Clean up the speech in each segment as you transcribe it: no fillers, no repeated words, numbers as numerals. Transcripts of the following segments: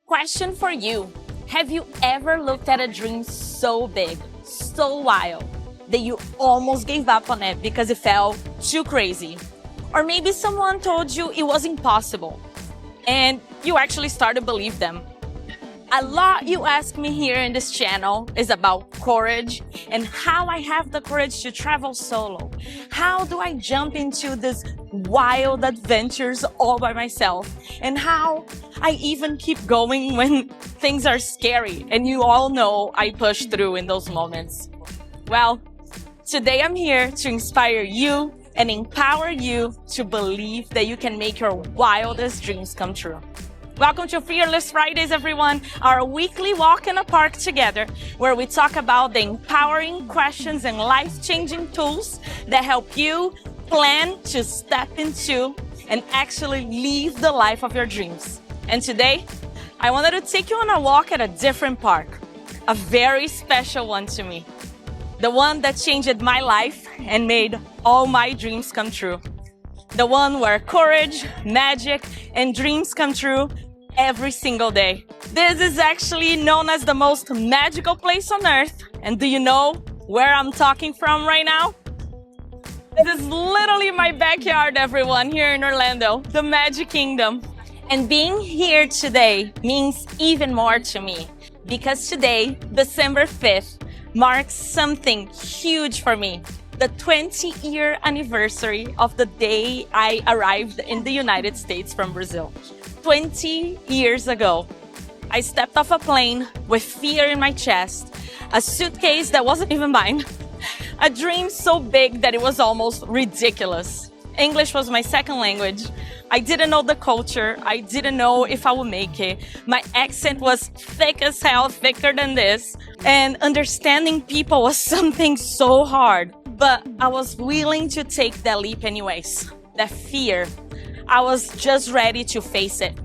Question for you. Have you ever looked at a dream so big, so wild, that you almost gave up on it because it felt too crazy? Or maybe someone told you it was impossible and you actually started to believe them. A lot you ask me here in this channel is about courage and how I have the courage to travel solo. How do I jump into these wild adventures all by myself? And how I even keep going when things are scary. And you all know I push through in those moments. Well, today I'm here to inspire you and empower you to believe that you can make your wildest dreams come true. Welcome to Fearless Fridays, everyone, our weekly walk in a park together, where we talk about the empowering questions and life-changing tools that help you plan to step into and actually live the life of your dreams. And today, I wanted to take you on a walk at a different park, a very special one to me, the one that changed my life and made all my dreams come true, the one where courage, magic, and dreams come true every single day. This is actually known as the most magical place on earth. And do you know where I'm talking from right now? This is literally my backyard, everyone, here in Orlando, the Magic Kingdom. And being here today means even more to me because today, December 5th, marks something huge for me. The 20-year anniversary of the day I arrived in the United States from Brazil. 20 years ago, I stepped off a plane with fear in my chest, a suitcase that wasn't even mine, a dream so big that it was almost ridiculous. English was my second language. I didn't know the culture. I didn't know if I would make it. My accent was thick as hell, thicker than this. And understanding people was something so hard. But I was willing to take that leap anyways. That fear. I was just ready to face it.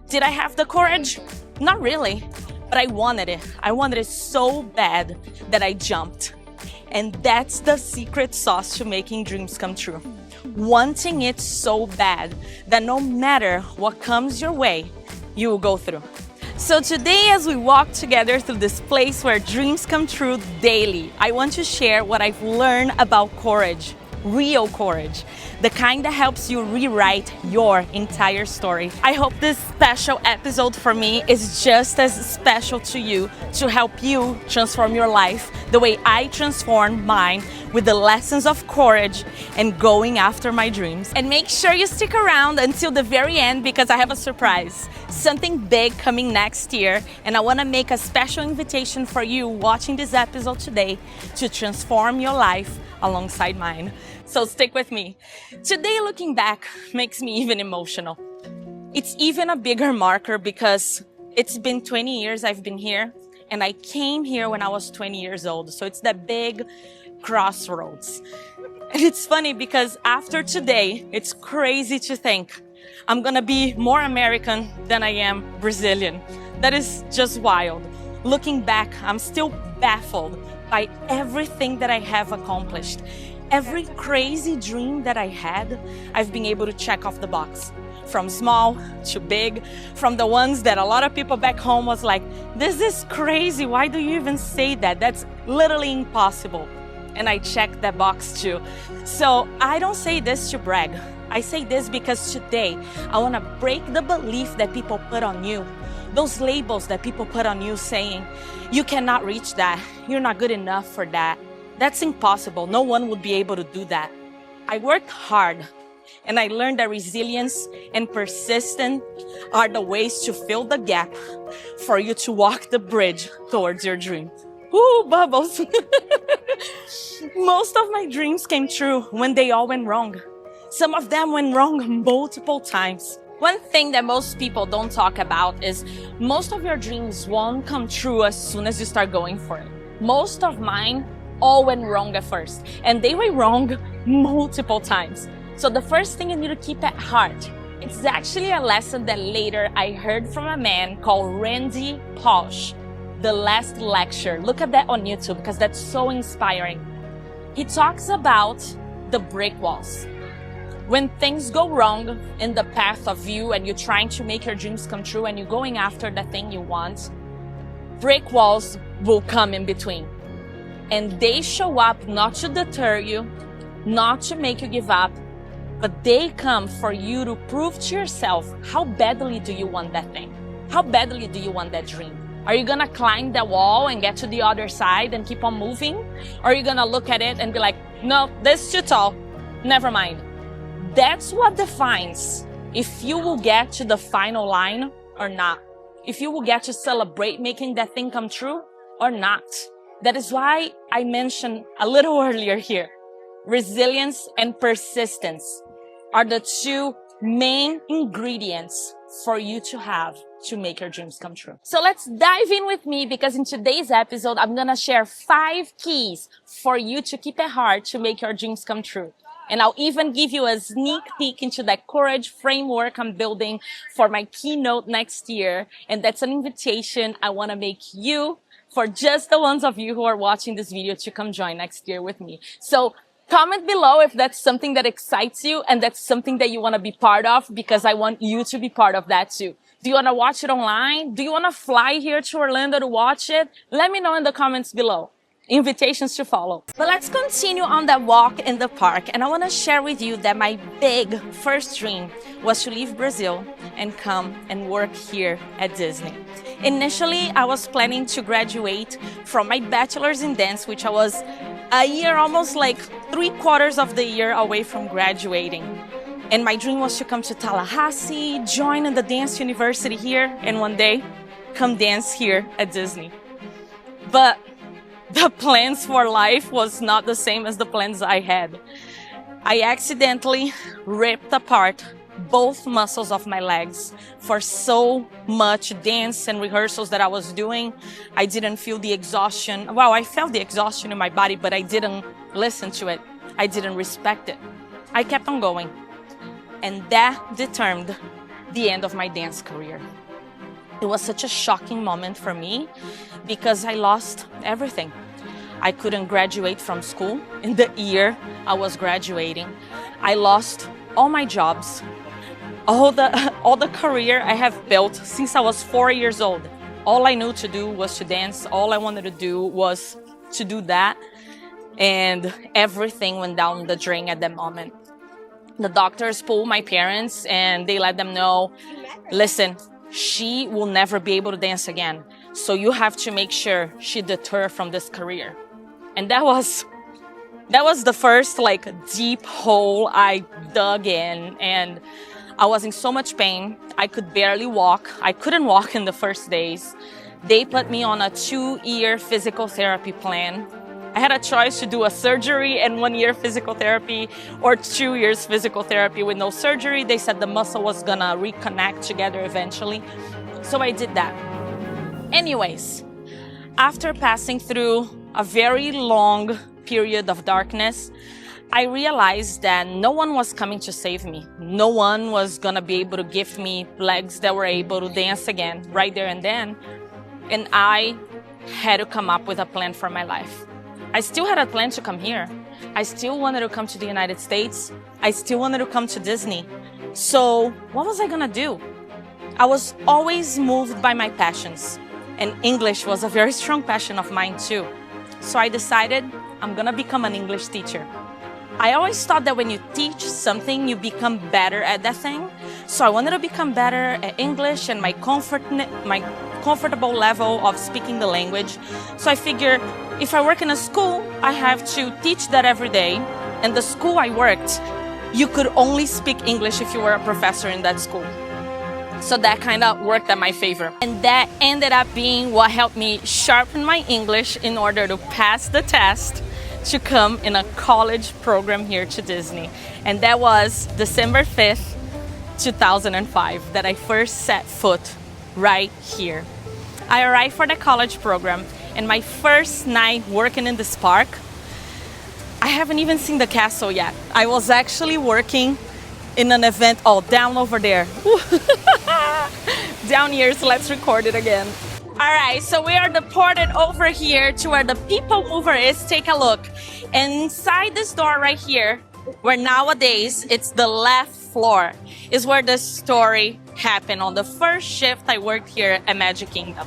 Did I have the courage? Not really, but I wanted it. I wanted it so bad that I jumped. And that's the secret sauce to making dreams come true. Wanting it so bad that no matter what comes your way, you will go through. So today, as we walk together through this place where dreams come true daily, I want to share what I've learned about courage. Real courage, the kind that helps you rewrite your entire story. I hope this special episode for me is just as special to you to help you transform your life the way I transformed mine with the lessons of courage and going after my dreams. And make sure you stick around until the very end because I have a surprise. Something big coming next year, and I want to make a special invitation for you watching this episode today to transform your life alongside mine. So stick with me. Today, looking back makes me even emotional. It's even a bigger marker because it's been 20 years I've been here, and I came here when I was 20 years old. So it's that big crossroads. And it's funny because after today, it's crazy to think I'm gonna be more American than I am Brazilian. That is just wild. Looking back, I'm still baffled by everything that I have accomplished. Every crazy dream that I had, I've been able to check off the box. From small to big, from the ones that a lot of people back home was like, this is crazy, why do you even say that? That's literally impossible. And I checked that box too. So I don't say this to brag. I say this because today, I wanna break the belief that people put on you. Those labels that people put on you saying, you cannot reach that, you're not good enough for that. That's impossible. No one would be able to do that. I worked hard and I learned that resilience and persistence are the ways to fill the gap for you to walk the bridge towards your dream. Ooh, bubbles. Most of my dreams came true when they all went wrong. Some of them went wrong multiple times. One thing that most people don't talk about is most of your dreams won't come true as soon as you start going for it. Most of mine all went wrong at first, and they went wrong multiple times. So the first thing you need to keep at heart, it's actually a lesson that later I heard from a man called Randy Pausch, The Last Lecture. Look at that on YouTube because that's so inspiring. He talks about the brick walls. When things go wrong in the path of you and you're trying to make your dreams come true and you're going after the thing you want, brick walls will come in between. And they show up not to deter you, not to make you give up, but they come for you to prove to yourself, how badly do you want that thing? How badly do you want that dream? Are you gonna climb that wall and get to the other side and keep on moving? Or are you gonna look at it and be like, no, this is too tall, never mind. That's what defines if you will get to the final line or not. If you will get to celebrate making that thing come true or not. That is why I mentioned a little earlier here, resilience and persistence are the two main ingredients for you to have to make your dreams come true. So let's dive in with me, because in today's episode, I'm gonna share 5 keys for you to keep at heart to make your dreams come true. And I'll even give you a sneak peek into that courage framework I'm building for my keynote next year. And that's an invitation I want to make you, for just the ones of you who are watching this video, to come join next year with me. So comment below if that's something that excites you and that's something that you want to be part of, because I want you to be part of that too. Do you want to watch it online? Do you want to fly here to Orlando to watch it? Let me know in the comments below. Invitations to follow. But let's continue on that walk in the park. And I want to share with you that my big first dream was to leave Brazil and come and work here at Disney. Initially, I was planning to graduate from my bachelor's in dance, which I was a year, almost like 3/4 of the year away from graduating. And my dream was to come to Tallahassee, join in the dance university here, and one day come dance here at Disney. But the plans for life was not the same as the plans I had. I accidentally ripped apart both muscles of my legs for so much dance and rehearsals that I was doing. I didn't feel the exhaustion. Well, I felt the exhaustion in my body, but I didn't listen to it. I didn't respect it. I kept on going. And that determined the end of my dance career. It was such a shocking moment for me because I lost everything. I couldn't graduate from school in the year I was graduating. I lost all my jobs, all the career I have built since I was 4 years old. All I knew to do was to dance. All I wanted to do was to do that. And everything went down the drain at that moment. The doctors pulled my parents and they let them know, listen, she will never be able to dance again. So you have to make sure she deters from this career. And that was the first like deep hole I dug in, and I was in so much pain. I could barely walk. I couldn't walk in the first days. They put me on a 2-year physical therapy plan. I had a choice to do a surgery and 1-year physical therapy or 2 years physical therapy with no surgery. They said the muscle was gonna reconnect together eventually. So I did that. Anyways, after passing through a very long period of darkness, I realized that no one was coming to save me. No one was gonna be able to give me legs that were able to dance again right there and then. And I had to come up with a plan for my life. I still had a plan to come here. I still wanted to come to the United States. I still wanted to come to Disney. So what was I gonna do? I was always moved by my passions. And English was a very strong passion of mine too. So I decided I'm gonna become an English teacher. I always thought that when you teach something, you become better at that thing. So I wanted to become better at English and my comfortable level of speaking the language. So I figured if I work in a school, I have to teach that every day. And the school I worked, you could only speak English if you were a professor in that school. So that kind of worked at my favor. And that ended up being what helped me sharpen my English in order to pass the test to come in a college program here to Disney. And that was December 5th, 2005, that I first set foot right here. I arrived for the college program, and my first night working in this park, I haven't even seen the castle yet. I was actually working in an event, down over there. Down here, so let's record it again. All right, so we are deported over here to where the people mover is. Take a look. And inside this door right here, where nowadays it's the left floor, is where the story happened on the first shift I worked here at Magic Kingdom.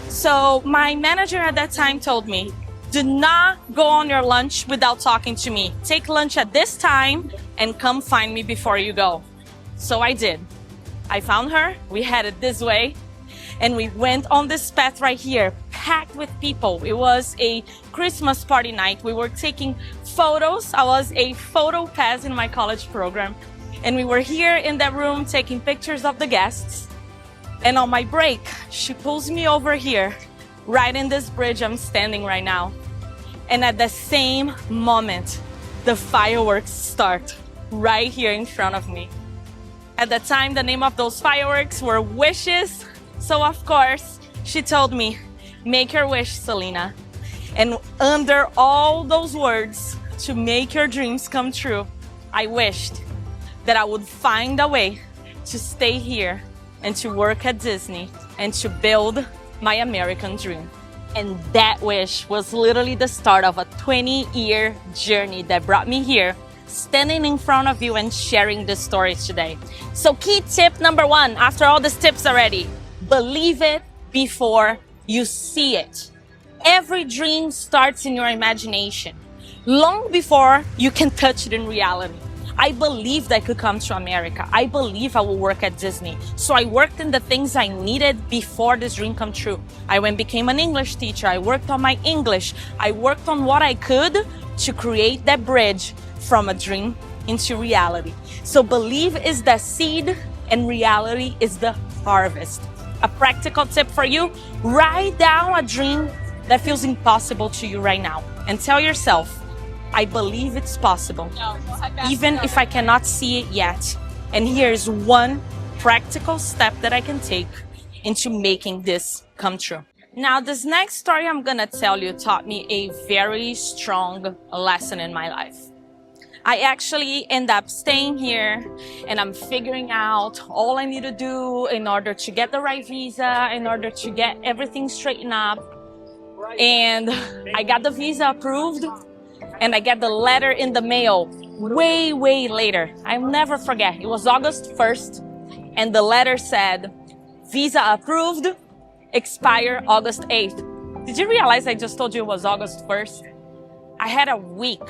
So my manager at that time told me, do not go on your lunch without talking to me. Take lunch at this time and come find me before you go. So I did. I found her, we headed this way, and we went on this path right here, packed with people. It was a Christmas party night. We were taking photos. I was a photo pass in my college program. And we were here in that room taking pictures of the guests. And on my break, she pulls me over here, right in this bridge I'm standing right now. And at the same moment, the fireworks start right here in front of me. At the time, the name of those fireworks were Wishes. So of course, she told me, make your wish, Selena. And under all those words, to make your dreams come true, I wished that I would find a way to stay here and to work at Disney and to build my American dream. And that wish was literally the start of a 20-year journey that brought me here, standing in front of you and sharing this story today. So key tip number 1, after all these tips already, believe it before you see it. Every dream starts in your imagination, long before you can touch it in reality. I believed I could come to America. I believe I will work at Disney. So I worked in the things I needed before this dream come true. I went became an English teacher. I worked on my English. I worked on what I could to create that bridge from a dream into reality. So believe is the seed and reality is the harvest. A practical tip for you, write down a dream that feels impossible to you right now and tell yourself, I believe it's possible, even if I cannot see it yet. And here's one practical step that I can take into making this come true. Now, this next story I'm gonna tell you taught me a very strong lesson in my life. I actually end up staying here and I'm figuring out all I need to do in order to get the right visa, in order to get everything straightened up. And I got the visa approved and I get the letter in the mail way later. I'll never forget. It was August 1st and the letter said, visa approved, expire August 8th. Did you realize I just told you it was August 1st? I had a week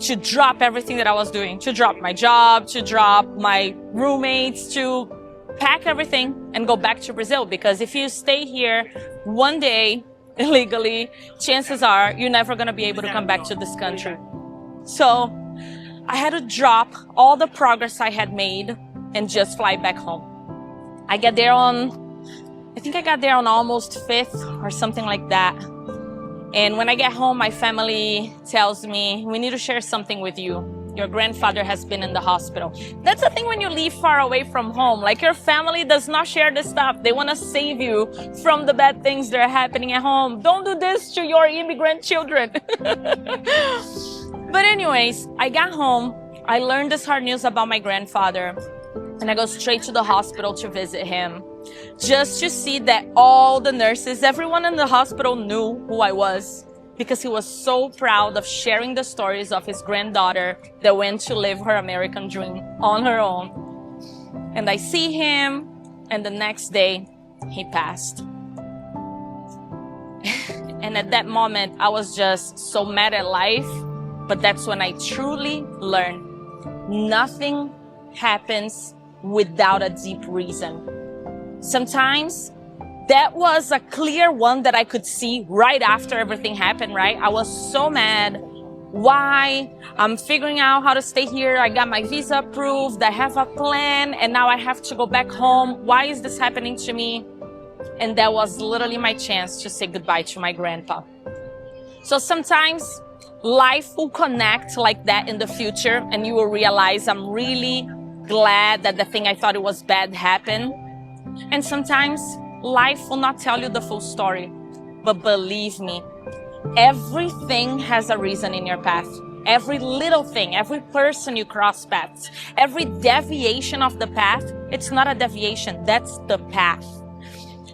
to drop everything that I was doing, to drop my job, to drop my roommates, to pack everything and go back to Brazil. Because if you stay here one day illegally, chances are you're never going to be able to come back to this country. So I had to drop all the progress I had made and just fly back home. I think I got there on almost 5th or something like that. And when I get home, my family tells me, we need to share something with you. Your grandfather has been in the hospital. That's the thing when you live far away from home. Like your family does not share this stuff. They want to save you from the bad things that are happening at home. Don't do this to your immigrant children. But anyways, I got home. I learned this hard news about my grandfather. And I go straight to the hospital to visit him. Just to see that all the nurses, everyone in the hospital knew who I was. Because he was so proud of sharing the stories of his granddaughter that went to live her American dream on her own. And I see him, and the next day, he passed. And at that moment, I was just so mad at life. But that's when I truly learned nothing happens without a deep reason. Sometimes that was a clear one that I could see right after everything happened, right? I was so mad. Why? I'm figuring out how to stay here. I got my visa approved. I have a plan and now I have to go back home. Why is this happening to me? And that was literally my chance to say goodbye to my grandpa. So sometimes life will connect like that in the future and you will realize I'm really glad that the thing I thought it was bad happened. And sometimes life will not tell you the full story, but believe me, everything has a reason in your path. Every little thing, every person you cross paths, every deviation of the path, it's not a deviation, that's the path.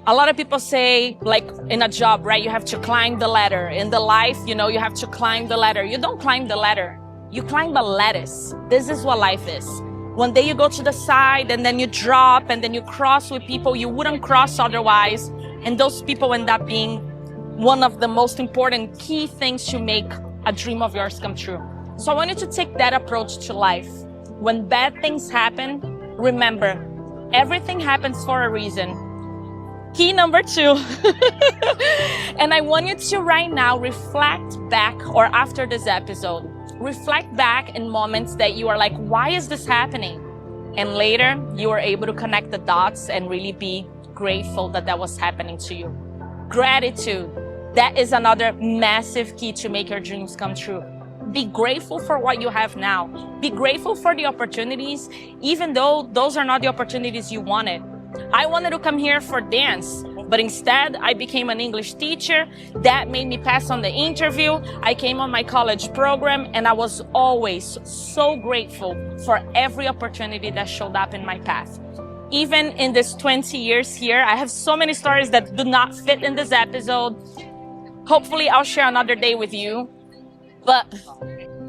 A lot of people say, like in a job, right, you have to climb the ladder. In the life, you know, you have to climb the ladder. You don't climb the ladder. You climb a lattice. This is what life is. One day you go to the side and then you drop and then you cross with people you wouldn't cross otherwise. And those people end up being one of the most important key things to make a dream of yours come true. So I want you to take that approach to life. When bad things happen, remember, everything happens for a reason. Key number 2. And I want you to right now reflect back, or after this episode, reflect back in moments that you are like, why is this happening? And later you are able to connect the dots and really be grateful that that was happening to you. Gratitude. That is another massive key to make your dreams come true. Be grateful for what you have now. Be grateful for the opportunities, even though those are not the opportunities you wanted. I wanted to come here for dance, but instead I became an English teacher. That made me pass on the interview. I came on my college program, and I was always so grateful for every opportunity that showed up in my path. Even in this 20 years here, I have so many stories that do not fit in this episode. Hopefully I'll share another day with you. But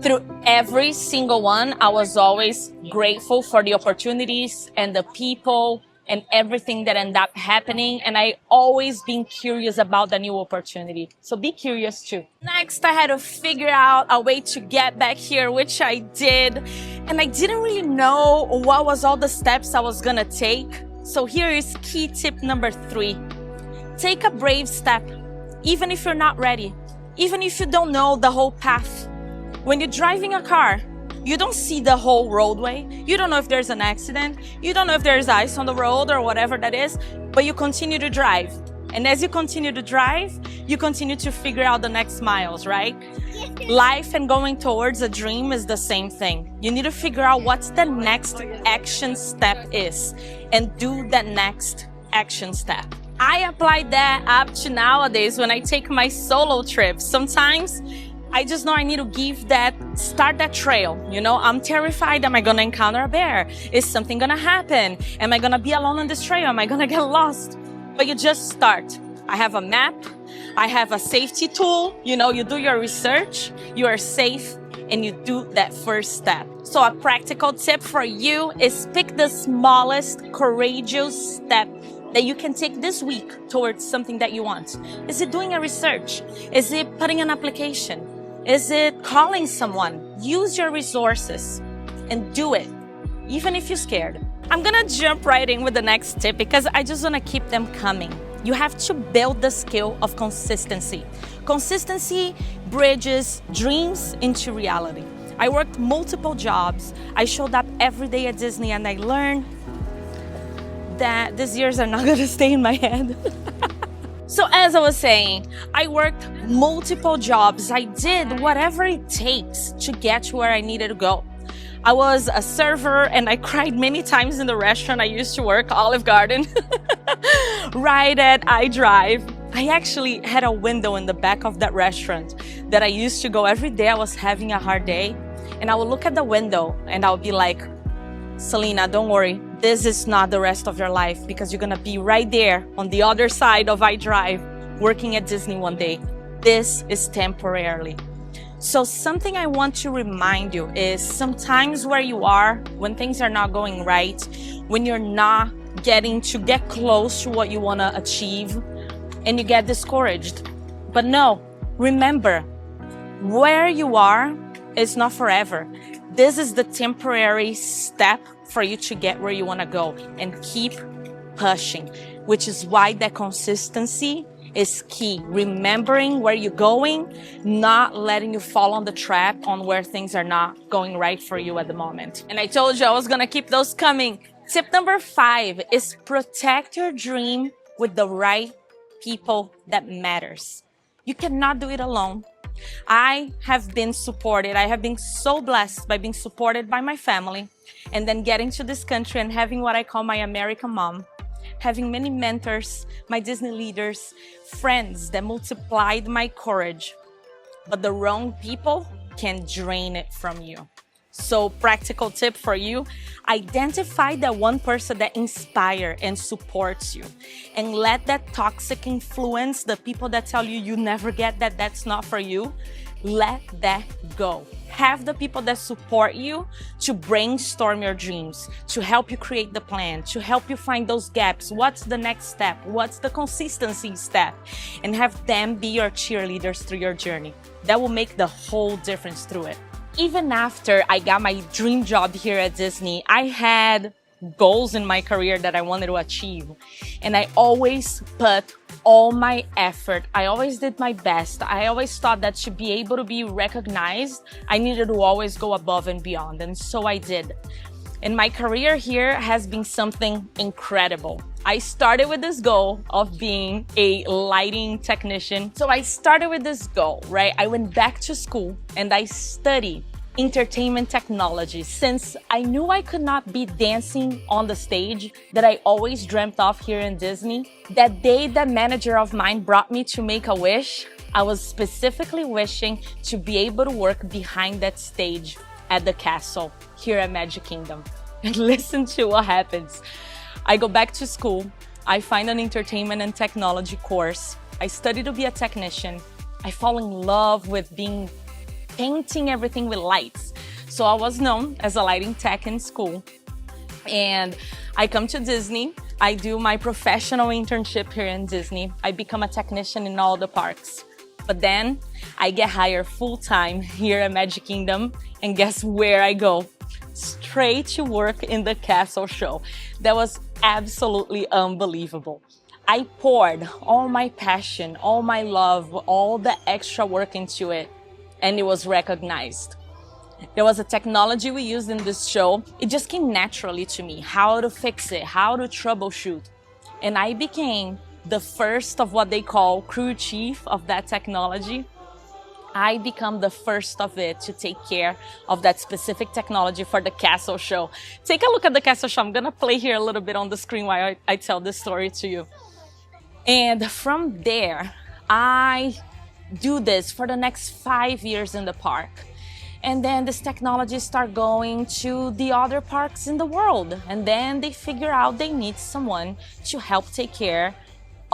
through every single one, I was always grateful for the opportunities and the people and everything that ended up happening. And I always been curious about the new opportunity. So be curious too. Next, I had to figure out a way to get back here, which I did. And I didn't really know what was all the steps I was gonna take. So here is key tip number 3. Take a brave step, even if you're not ready, even if you don't know the whole path. When you're driving a car, you don't see the whole roadway. You don't know if there's an accident. You don't know if there's ice on the road or whatever that is, but you continue to drive. And as you continue to drive, you continue to figure out the next miles, right? Life and going towards a dream is the same thing. You need to figure out what's the next action step is and do that next action step. I applied that up to nowadays when I take my solo trips. Sometimes I just know I need to start that trail. You know, I'm terrified. Am I going to encounter a bear? Is something going to happen? Am I going to be alone on this trail? Am I going to get lost? But you just start. I have a map. I have a safety tool. You know, you do your research, you are safe, and you do that first step. So a practical tip for you is pick the smallest courageous step that you can take this week towards something that you want. Is it doing a research? Is it putting an application? Is it calling someone? Use your resources and do it, even if you're scared. I'm gonna jump right in with the next tip because I just wanna keep them coming. You have to build the skill of consistency. Consistency bridges dreams into reality. I worked multiple jobs. I showed up every day at Disney, and I learned that these years are not gonna stay in my head. So as I was saying, I worked multiple jobs. I did whatever it takes to get to where I needed to go. I was a server, and I cried many times in the restaurant I used to work, Olive Garden, right at iDrive. I actually had a window in the back of that restaurant that I used to go every day. I was having a hard day, and I would look at the window and I would be like, Selena, don't worry. This is not the rest of your life, because you're gonna be right there on the other side of iDrive working at Disney one day. This is temporarily. So something I want to remind you is sometimes where you are, when things are not going right, when you're not getting to get close to what you wanna achieve, and you get discouraged. But no, remember, where you are is not forever. This is the temporary step for you to get where you want to go, and keep pushing, which is why that consistency is key. Remembering where you're going, not letting you fall on the trap on where things are not going right for you at the moment. And I told you I was going to keep those coming. Tip number 5 is protect your dream with the right people that matters. You cannot do it alone. I have been supported. I have been so blessed by being supported by my family, and then getting to this country and having what I call my American mom, having many mentors, my Disney leaders, friends that multiplied my courage. But the wrong people can drain it from you. So practical tip for you, identify that one person that inspires and supports you, and let that toxic influence, the people that tell you you never get that, that's not for you, let that go. Have the people that support you to brainstorm your dreams, to help you create the plan, to help you find those gaps. What's the next step? What's the consistency step? And have them be your cheerleaders through your journey. That will make the whole difference through it. Even after I got my dream job here at Disney, I had goals in my career that I wanted to achieve. And I always put all my effort. I always did my best. I always thought that to be able to be recognized, I needed to always go above and beyond. And so I did. And my career here has been something incredible. I started with this goal of being a lighting technician. So I started with this goal, right? I went back to school and I studied entertainment technology since I knew I could not be dancing on the stage that I always dreamt of here in Disney. That day that manager of mine brought me to make a wish, I was specifically wishing to be able to work behind that stage at the castle here at Magic Kingdom. And listen to what happens. I go back to school, I find an entertainment and technology course, I study to be a technician, I fall in love with painting everything with lights. So I was known as a lighting tech in school. And I come to Disney, I do my professional internship here in Disney, I become a technician in all the parks. But then I get hired full-time here at Magic Kingdom, and guess where I go? Straight to work in the castle show. That was absolutely unbelievable. I poured all my passion, all my love, all the extra work into it, and it was recognized. There was a technology we used in this show. It just came naturally to me, how to fix it, how to troubleshoot. And I became the first of what they call crew chief of that technology. I become the first of it to take care of that specific technology for the castle show. Take a look at the castle show. I'm gonna play here a little bit on the screen while I tell this story to you. And from there, I do this for the next 5 years in the park. And then this technology start going to the other parks in the world. And then they figure out they need someone to help take care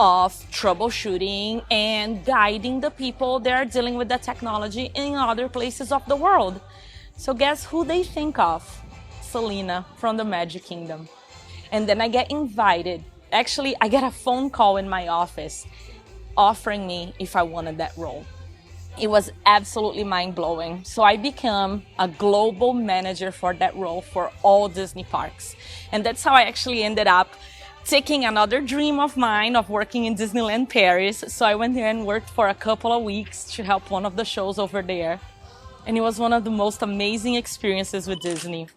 of troubleshooting and guiding the people that are dealing with the technology in other places of the world. So guess who they think of? Selena from the Magic Kingdom. And then I get invited. Actually, I get a phone call in my office offering me if I wanted that role. It was absolutely mind-blowing. So I become a global manager for that role for all Disney parks. And that's how I actually ended up taking another dream of mine of working in Disneyland Paris. So I went there and worked for a couple of weeks to help one of the shows over there. And it was one of the most amazing experiences with Disney.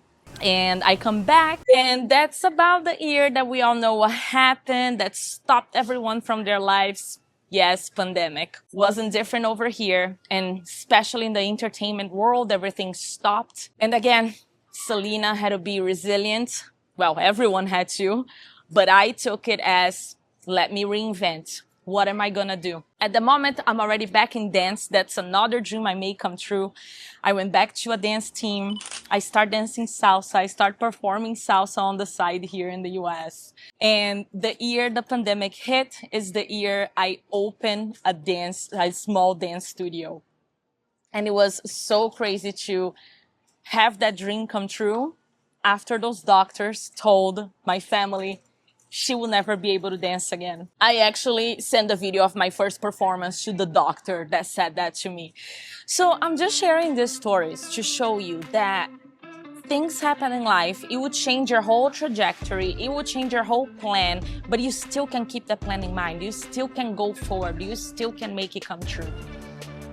And I come back, and that's about the year that we all know what happened, that stopped everyone from their lives. Yes, pandemic. Wasn't different over here, and especially in the entertainment world, everything stopped. And again, Selena had to be resilient. Well, everyone had to. But I took it as, let me reinvent. What am I gonna do? At the moment, I'm already back in dance. That's another dream I made come true. I went back to a dance team. I started dancing salsa. I started performing salsa on the side here in the US. And the year the pandemic hit is the year I opened a small dance studio. And it was so crazy to have that dream come true after those doctors told my family she will never be able to dance again. I actually sent a video of my first performance to the doctor that said that to me. So I'm just sharing these stories to show you that things happen in life. It would change your whole trajectory. It would change your whole plan, but you still can keep the plan in mind. You still can go forward. You still can make it come true.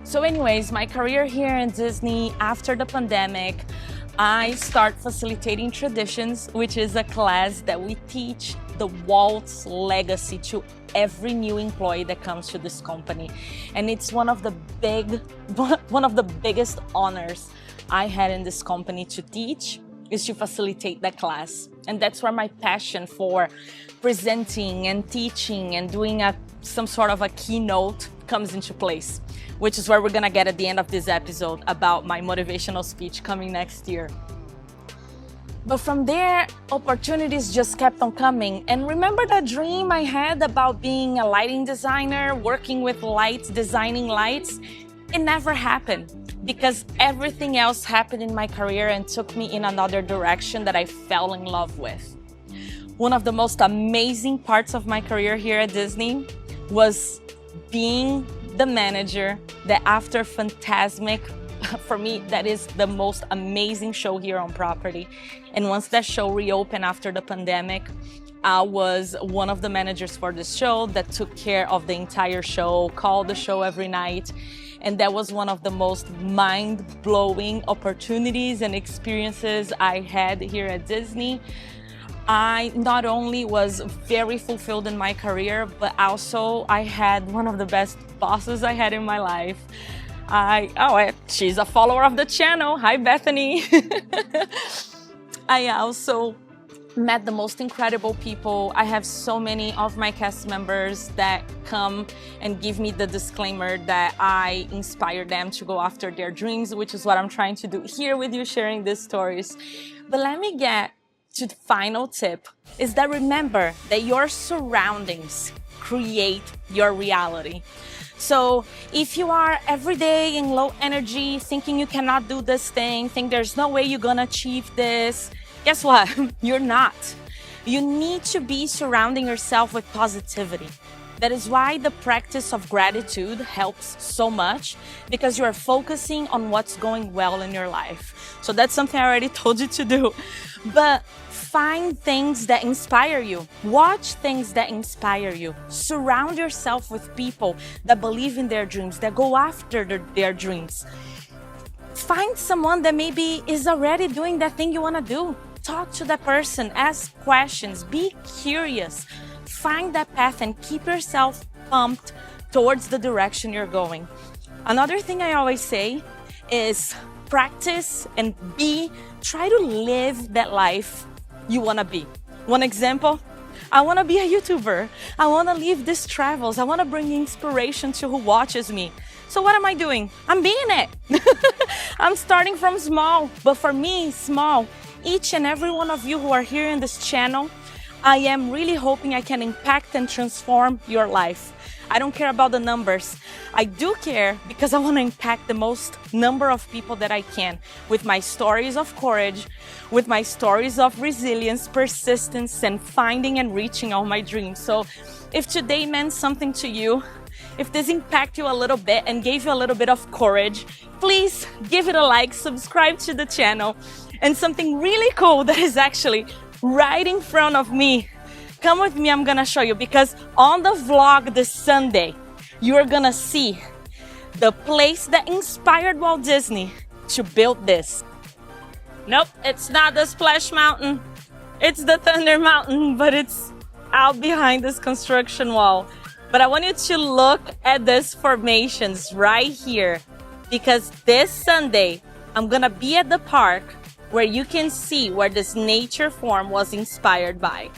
So anyways, my career here in Disney after the pandemic, I start facilitating Traditions, which is a class that we teach the Walt's legacy to every new employee that comes to this company. And it's one of the biggest honors I had in this company to teach is to facilitate that class. And that's where my passion for presenting and teaching and doing some sort of a keynote comes into place, which is where we're gonna get at the end of this episode about my motivational speech coming next year. But from there, opportunities just kept on coming. And remember that dream I had about being a lighting designer, working with lights, designing lights? It never happened because everything else happened in my career and took me in another direction that I fell in love with. One of the most amazing parts of my career here at Disney was being the manager that after Fantasmic, for me, that is the most amazing show here on property. And once that show reopened after the pandemic, I was one of the managers for this show that took care of the entire show, called the show every night. And that was one of the most mind-blowing opportunities and experiences I had here at Disney. I not only was very fulfilled in my career, but also I had one of the best bosses I had in my life. She's a follower of the channel. Hi, Bethany. I also met the most incredible people. I have so many of my cast members that come and give me the disclaimer that I inspire them to go after their dreams, which is what I'm trying to do here with you, sharing these stories. But let me get to the final tip, is that remember that your surroundings create your reality. So if you are every day in low energy, thinking you cannot do this thing, think there's no way you're gonna achieve this, guess what? You're not. You need to be surrounding yourself with positivity. That is why the practice of gratitude helps so much, because you are focusing on what's going well in your life. So that's something I already told you to do. But find things that inspire you. Watch things that inspire you. Surround yourself with people that believe in their dreams, that go after their dreams. Find someone that maybe is already doing that thing you want to do. Talk to that person, ask questions, be curious. Find that path and keep yourself pumped towards the direction you're going. Another thing I always say is practice and try to live that life you want to be. One example, I want to be a YouTuber. I want to live these travels. I want to bring inspiration to who watches me. So what am I doing? I'm being it. I'm starting from small, but for me, small. Each and every one of you who are here in this channel, I am really hoping I can impact and transform your life. I don't care about the numbers. I do care because I want to impact the most number of people that I can with my stories of courage, with my stories of resilience, persistence, and finding and reaching all my dreams. So if today meant something to you, if this impacted you a little bit and gave you a little bit of courage, please give it a like, subscribe to the channel. And something really cool that is actually right in front of me. Come with me, I'm gonna show you, because on the vlog this Sunday, you're gonna see the place that inspired Walt Disney to build this. Nope, it's not the Splash Mountain. It's the Thunder Mountain, but it's out behind this construction wall. But I want you to look at these formations right here, because this Sunday, I'm gonna be at the park where you can see where this nature form was inspired by.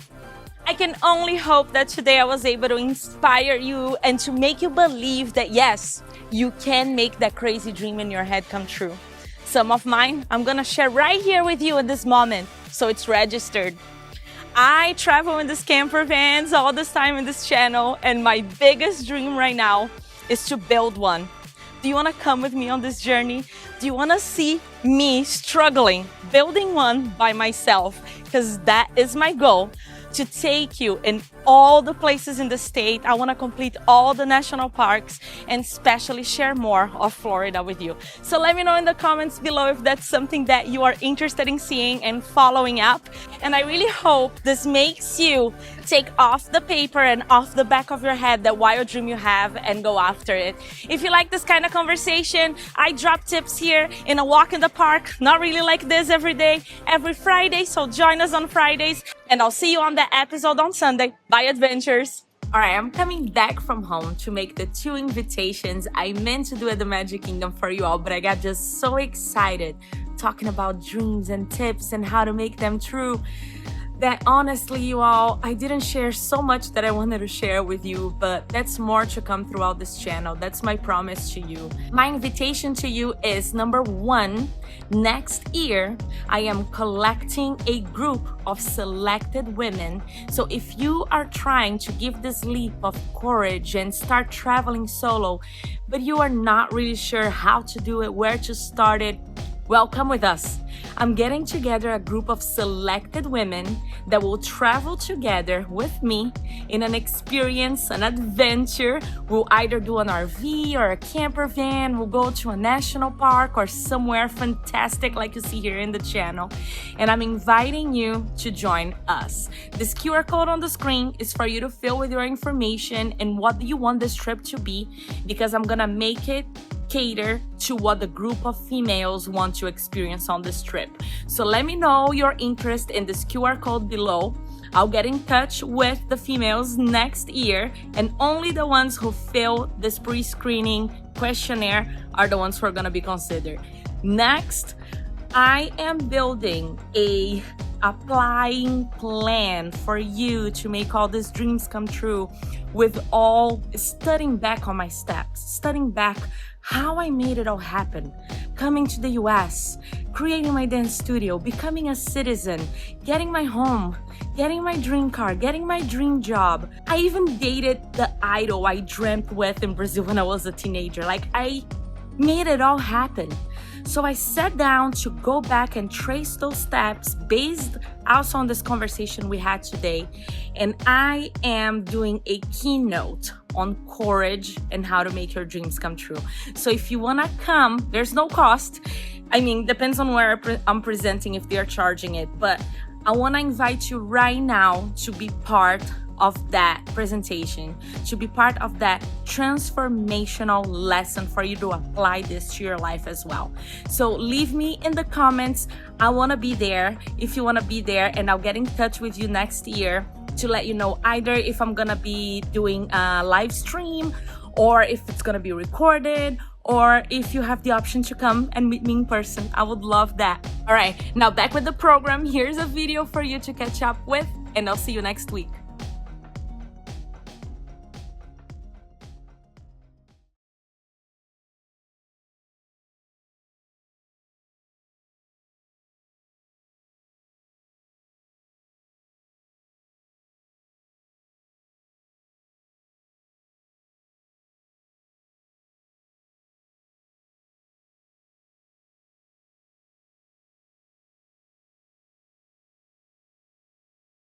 I can only hope that today I was able to inspire you and to make you believe that yes, you can make that crazy dream in your head come true. Some of mine, I'm gonna share right here with you at this moment, so it's registered. I travel in these camper vans all this time in this channel, and my biggest dream right now is to build one. Do you want to come with me on this journey? Do you want to see me struggling, building one by myself? Because that is my goal, to take you in all the places in the state. I want to complete all the national parks and especially share more of Florida with you. So let me know in the comments below if that's something that you are interested in seeing and following up. And I really hope this makes you take off the paper and off the back of your head that wild dream you have and go after it. If you like this kind of conversation, I drop tips here in a walk in the park, not really like this every day, every Friday. So join us on Fridays, and I'll see you on the episode on Sunday. Bye, adventures. All right, I'm coming back from home to make the 2 invitations I meant to do at the Magic Kingdom for you all, but I got just so excited talking about dreams and tips and how to make them true that honestly, you all, I didn't share so much that I wanted to share with you, but that's more to come throughout this channel. That's my promise to you. My invitation to you is, number one, next year, I am collecting a group of selected women. So if you are trying to give this leap of courage and start traveling solo, but you are not really sure how to do it, where to start it, well, come with us. I'm getting together a group of selected women that will travel together with me in an experience, an adventure. We'll either do an RV or a camper van. We'll go to a national park or somewhere fantastic like you see here in the channel. And I'm inviting you to join us. This QR code on the screen is for you to fill with your information and what do you want this trip to be, because I'm gonna make it cater to what the group of females want to experience on this trip. So let me know your interest in this QR code below. I'll get in touch with the females next year, and only the ones who fill this pre-screening questionnaire are the ones who are gonna be considered. Next, I am building a applying plan for you to make all these dreams come true, with all studying back on my steps, studying back how I made it all happen, coming to the US, creating my dance studio, becoming a citizen, getting my home, getting my dream car, getting my dream job. I even dated the idol I dreamt with in Brazil when I was a teenager. Like, I made it all happen. So I sat down to go back and trace those steps based also on this conversation we had today. And I am doing a keynote on courage and how to make your dreams come true. So if you wanna come, there's no cost. I mean, depends on where I'm presenting, if they're charging it, but I wanna invite you right now to be part of that presentation, to be part of that transformational lesson for you to apply this to your life as well. So leave me in the comments. I wanna be there if you wanna be there, and I'll get in touch with you next year to let you know either if I'm gonna be doing a live stream or if it's gonna be recorded, or if you have the option to come and meet me in person. I would love that. All right, now back with the program. Here's a video for you to catch up with, and I'll see you next week.